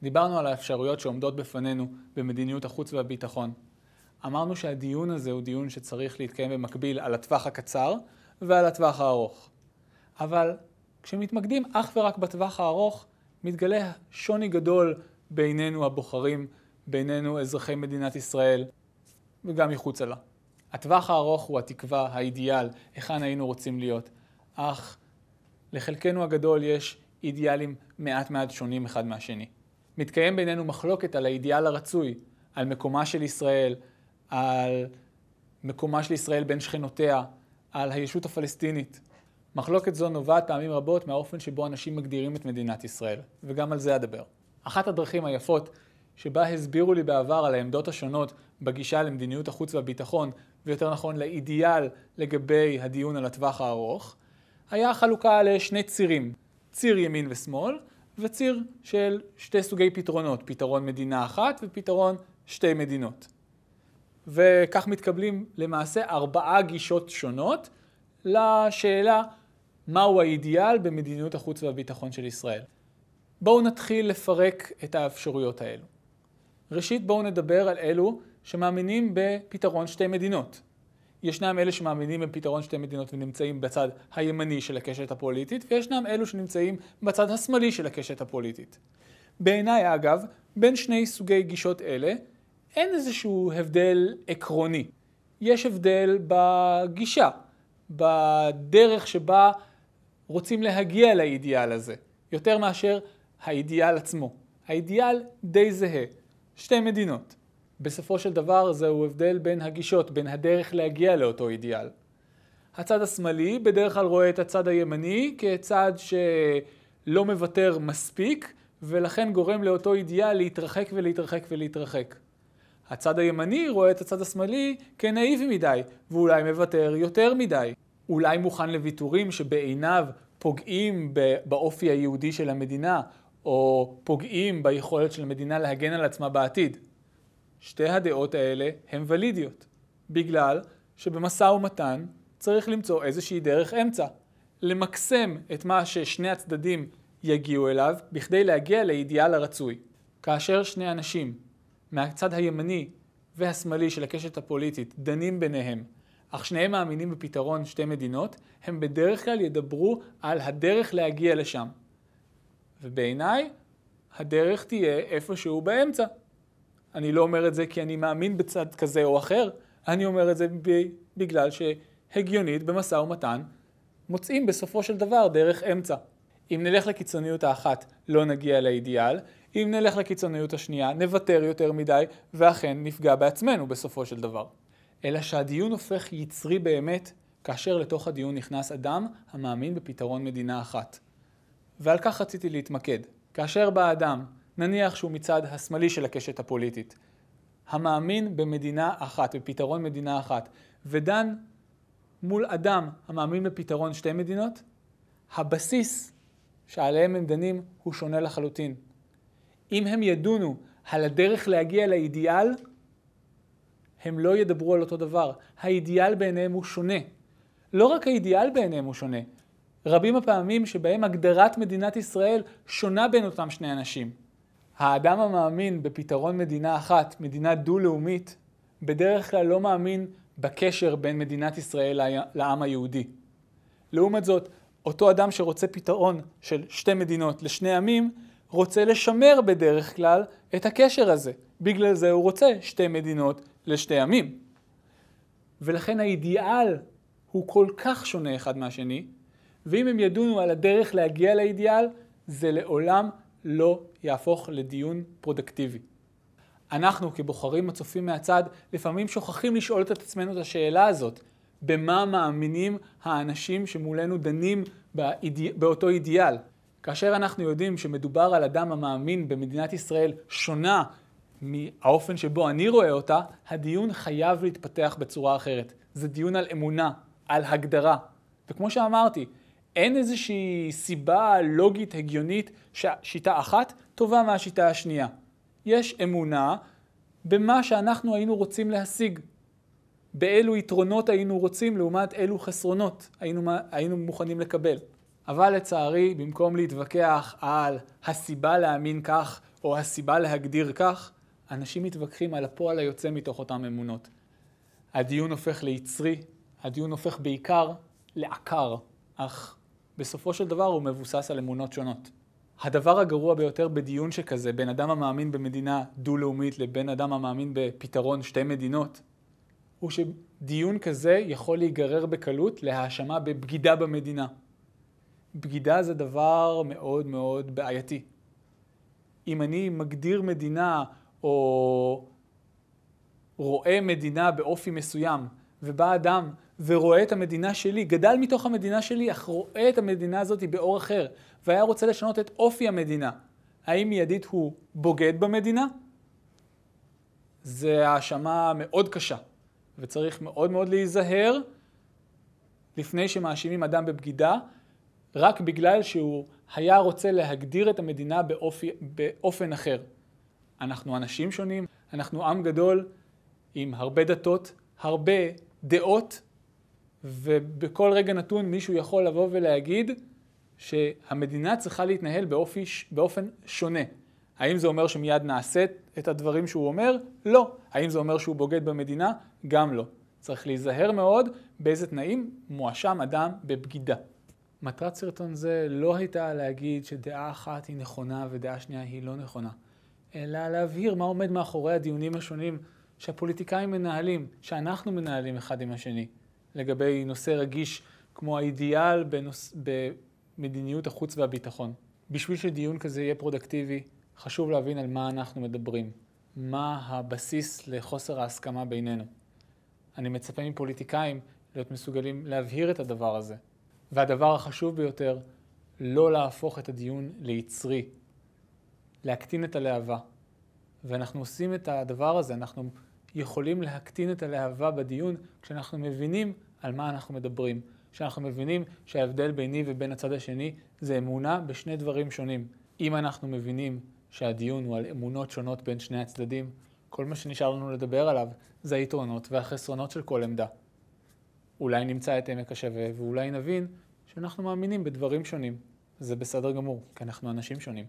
דיברנו על האפשרויות שעומדות בפנינו במדיניות החוץ והביטחון. אמרנו שהדיון הזה הוא דיון שצריך להתקיים במקביל על הטווח הקצר ועל הטווח הארוך. אבל כשמתמקדים אך ורק בטווח הארוך, מתגלה שוני גדול בינינו הבוחרים, בינינו אזרחי מדינת ישראל וגם מחוצה לה. הטווח הארוך הוא התקווה, האידיאל, היכן היינו רוצים להיות. אך לחלקנו הגדול יש אידיאלים מעט שונים אחד מהשני. מתקיים בינינו מחלוקת על האידיאל הרצוי, על מקומה של ישראל, על מקומה של ישראל בין שכנותיה, על הישות הפלסטינית. מחלוקת זו נובעת פעמים רבות מהאופן שבו אנשים מגדירים את מדינת ישראל, וגם על זה אדבר. אחת הדרכים היפות שבה הסבירו לי בעבר על העמדות השונות בגישה למדיניות החוץ והביטחון, ויותר נכון לאידיאל לגבי הדיון על הטווח הארוך, היה חלוקה לשני צירים, ציר ימין ושמאל, וציר של שתי סוגי פתרונות, פתרון מדינה אחת ופתרון שתי מדינות. וכך מתקבלים למעשה 4 גישות שונות לשאלה מהו האידיאל במדיניות החוץ והביטחון של ישראל. בואו נתחיל לפרק את האפשרויות האלו. ראשית בואו נדבר על אלו שמאמינים בפתרון שתי מדינות. ישנם אלה שמאמינים בפתרון שתי מדינות ונמצאים בצד הימני של הקשת הפוליטית, וישנם אלו שנמצאים בצד השמאלי של הקשת הפוליטית. בעיניי אגב, בין שני סוגי גישות אלה, אין איזשהו הבדל עקרוני. יש הבדל בגישה, בדרך שבה רוצים להגיע לאידיאל הזה, יותר מאשר האידיאל עצמו. האידיאל די זהה, שתי מדינות. בסופו של דבר זהו הבדל בין הגישות, בין הדרך להגיע לאותו אידיאל. הצד השמאלי בדרך כלל רואה את הצד הימני כצד שלא מוותר מספיק, ולכן גורם לאותו אידיאל להתרחק ולהתרחק ולהתרחק. הצד הימני רואה את הצד השמאלי כנאיבי מדי, ואולי מוותר יותר מדי. אולי מוכן לוויתורים שבעיניו פוגעים באופי היהודי של המדינה, או פוגעים ביכולת של המדינה להגן על עצמה בעתיד. שתי הדעות האלה הן ולידיות, בגלל שבמשא ומתן צריך למצוא איזושהי דרך אמצע, למקסם את מה ששני הצדדים יגיעו אליו, בכדי להגיע לאידיאל הרצוי. כאשר שני אנשים מהצד הימני והשמאלי של הקשת הפוליטית דנים ביניהם, אך שניהם מאמינים בפתרון שתי מדינות, הם בדרך כלל ידברו על הדרך להגיע לשם. ובעיניי, הדרך תהיה איפשהו באמצע. אני לא אומר את זה כי אני מאמין בצד כזה או אחר, אני אומר את זה בגלל שהגיונית במשא ומתן מוצאים בסופו של דבר דרך אמצע. אם נלך לקיצוניות האחת לא נגיע לאידיאל, אם נלך לקיצוניות השנייה נוותר יותר מדי ואכן נפגע בעצמנו בסופו של דבר. אלא שהדיון הופך יצרי באמת כאשר לתוך הדיון נכנס אדם המאמין בפתרון מדינה אחת. ועל כך רציתי להתמקד. כאשר בא אדם, נניח שהוא מצד השמאלי של הקשת הפוליטית, המאמין במדינה אחת, בפתרון מדינה אחת, ודן מול אדם המאמין בפתרון שתי מדינות, הבסיס שעליהם הם דנים הוא שונה לחלוטין. אם הם ידונו על הדרך להגיע לאידיאל, הם לא ידברו על אותו דבר. האידיאל בעיניהם הוא שונה. לא רק האידיאל בעיניהם הוא שונה. רבים הפעמים שבהם הגדרת מדינת ישראל שונה בין אותם שני אנשים. האדם המאמין בפתרון מדינה אחת, מדינה דו-לאומית, בדרך כלל לא מאמין בקשר בין מדינת ישראל לעם היהודי. לעומת זאת, אותו אדם שרוצה פתרון של שתי מדינות לשני עמים, רוצה לשמר בדרך כלל את הקשר הזה. בגלל זה הוא רוצה שתי מדינות לשתי עמים. ולכן האידיאל הוא כל כך שונה אחד מהשני, ואם הם ידונו על הדרך להגיע לאידיאל, זה לעולם לא יהפוך לדיון פרודקטיבי. אנחנו כבוחרים הצופים מהצד לפעמים שוכחים לשאול את עצמנו את השאלה הזאת, במה מאמינים האנשים שמולנו דנים באותו אידיאל. כאשר אנחנו יודעים שמדובר על אדם המאמין במדינת ישראל שונה מהאופן שבו אני רואה אותה, הדיון חייב להתפתח בצורה אחרת. זה דיון על אמונה, על הגדרה. וכמו שאמרתי, אין איזושהי סיבה לוגית הגיונית שהשיטה אחת טובה מהשיטה השנייה. יש אמונה במה שאנחנו היינו רוצים להשיג. באילו יתרונות היינו רוצים לעומת אילו חסרונות היינו מוכנים לקבל. אבל לצערי, במקום להתווכח על הסיבה להאמין כך או הסיבה להגדיר כך, אנשים מתווכחים על הפועל היוצא מתוך אותם אמונות. הדיון הופך ליצרי, הדיון הופך בעיקר לעקר, אך בסופו של דבר הוא מבוסס על אמונות שונות. הדבר הגרוע ביותר בדיון שכזה, בין אדם המאמין במדינה דו-לאומית לבין אדם המאמין בפתרון שתי מדינות, הוא שדיון כזה יכול להיגרר בקלות להאשמה בבגידה במדינה. בגידה זה דבר מאוד מאוד בעייתי. אם אני מגדיר מדינה או רואה מדינה באופי מסוים, ובא אדם ורואה את המדינה שלי, גדל מתוך המדינה שלי, אך רואה את המדינה הזאת באור אחר, והיה רוצה לשנות את אופי המדינה, האם מיידית הוא בוגד במדינה? זה האשמה מאוד קשה, וצריך מאוד מאוד להיזהר לפני שמאשימים אדם בבגידה, רק בגלל שהוא היה רוצה להגדיר את המדינה באופן אחר. אנחנו אנשים שונים, אנחנו עם גדול עם הרבה דתות, הרבה דעות, ובכל רגע נתון מישהו יכול לבוא ולהגיד שהמדינה צריכה להתנהל באופן שונה. האם זה אומר שמיד נעשה את הדברים שהוא אומר? לא. האם זה אומר שהוא בוגד במדינה? גם לא. צריך להיזהר מאוד באיזה תנאים מואשם אדם בבגידה. מטרת סרטון זה לא הייתה להגיד שדעה אחת היא נכונה ודעה שנייה היא לא נכונה, אלא להבהיר מה עומד מאחורי הדיונים השונים שהפוליטיקאים מנהלים, שאנחנו מנהלים אחד עם השני, לגבי נושא רגיש כמו האידיאל במדיניות החוץ והביטחון. בשביל שדיון כזה יהיה פרודקטיבי, חשוב להבין על מה אנחנו מדברים, מה הבסיס לחוסר ההסכמה בינינו. אני מצפה מפוליטיקאים להיות מסוגלים להבהיר את הדבר הזה. והדבר החשוב ביותר, לא להפוך את הדיון ליצרי, להקטין את הלהבה. ואנחנו עושים את הדבר הזה, אנחנו יכולים להקטין את הלהבה בדיון כשאנחנו מבינים על מה אנחנו מדברים. כשאנחנו מבינים שההבדל ביני ובין הצד השני זה אמונה בשני דברים שונים. אם אנחנו מבינים שהדיון הוא על אמונות שונות בין שני הצדדים, כל מה שנשאר לנו לדבר עליו זה היתרונות והחסרונות של כל עמדה. אולי נמצא את עמק השווה ואולי נבין שאנחנו מאמינים בדברים שונים. זה בסדר גמור, כי אנחנו אנשים שונים.